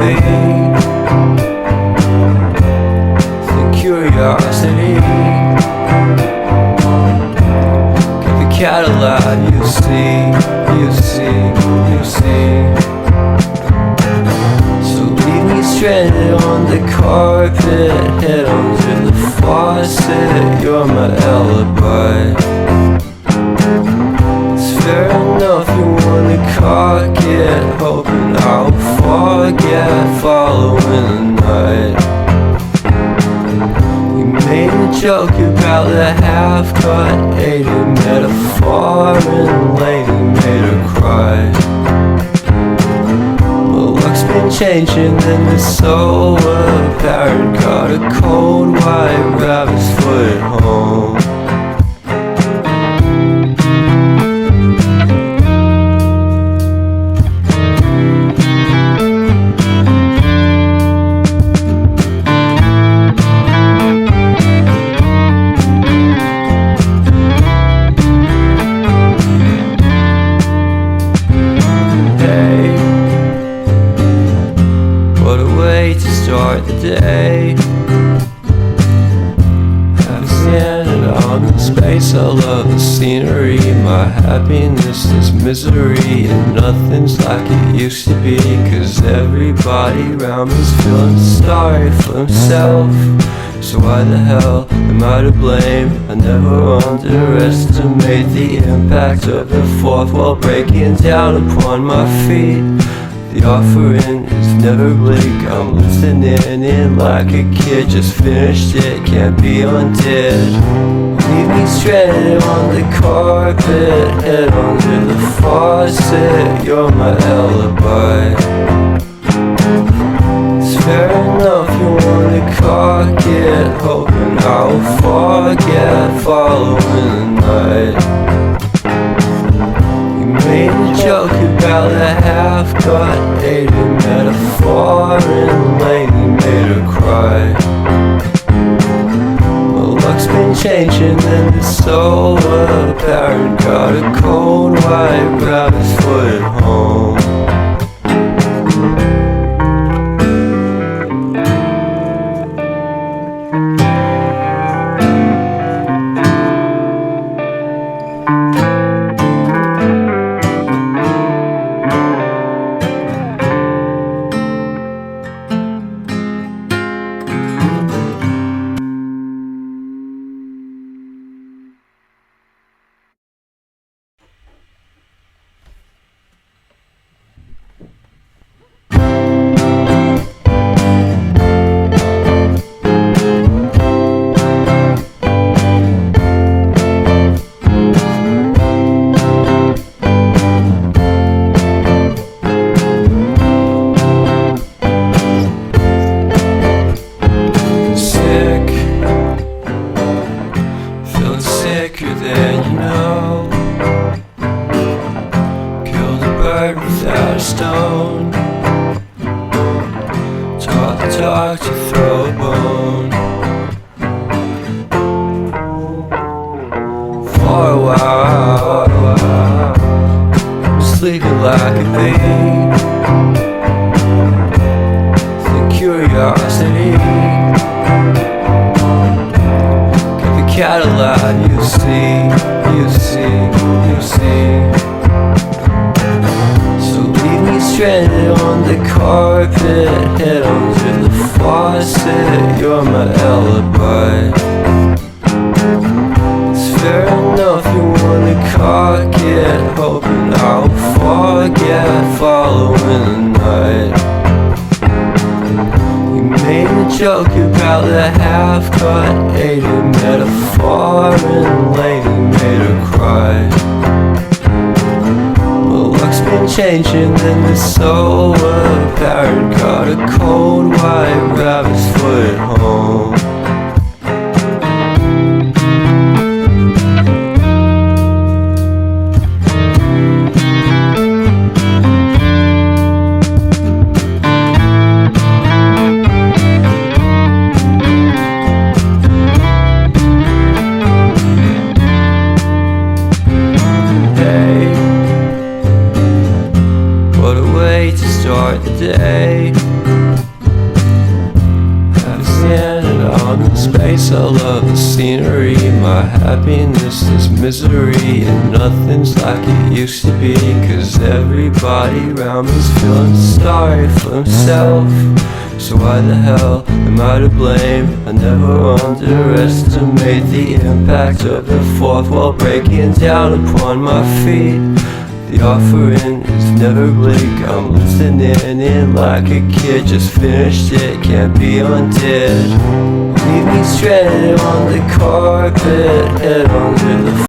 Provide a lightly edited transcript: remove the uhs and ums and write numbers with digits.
be. The curiosity, give a cat a light, you see, you see, you see. So leave me stranded on the carpet, head under the faucet, you're my alibi. Fair enough, you wanna cock it, hoping I'll forget following the night. You made a joke about the half-cut, ate a metaphor and lady made her cry. Well, luck's been changing and it's so apparent. Got a cold white rabbit's foot at home. Start the day, have standing on in space. I love the scenery, my happiness is misery, and nothing's like it used to be, 'cause everybody around me's feeling sorry for himself. So why the hell am I to blame? I never underestimate the impact of the fourth wall breaking down upon my feet. The offering is never bleak, I'm listening in like a kid. Just finished it, can't be undid. Leave me stranded on the carpet, head under the faucet, you're my alibi. It's fair enough, you wanna cock it, hoping I'll forget following the night. Made a joke about the half-cut, ate a metaphor and lady made her cry. Well, luck's been changing and it's so apparent. Got a cold white rabbit's foot at home. Without a stone, talk to throw a bone. For a while, sleeping like a bee. The curiosity, give a cat a light, you see, you see, you see. Stranded on the carpet, head under the faucet, you're my alibi. It's fair enough, you wanna cock it, hoping I'll forget following the night. You made a joke about the half-cut, ate a metaphor and lady made her cry. Luck's been changing and it's so apparent. Got a cold white rabbit's foot at home. Start the day, Standing on the space, I love the scenery. My happiness is misery, and nothing's like it used to be. Cause everybody around me's feeling sorry for himself. So why the hell am I to blame? I never underestimate the impact of the fourth wall breaking down upon my feet. The offering is never bleak. I'm listening in like a kid. Just finished it, can't be undid. Leave me stranded on the carpet, head under the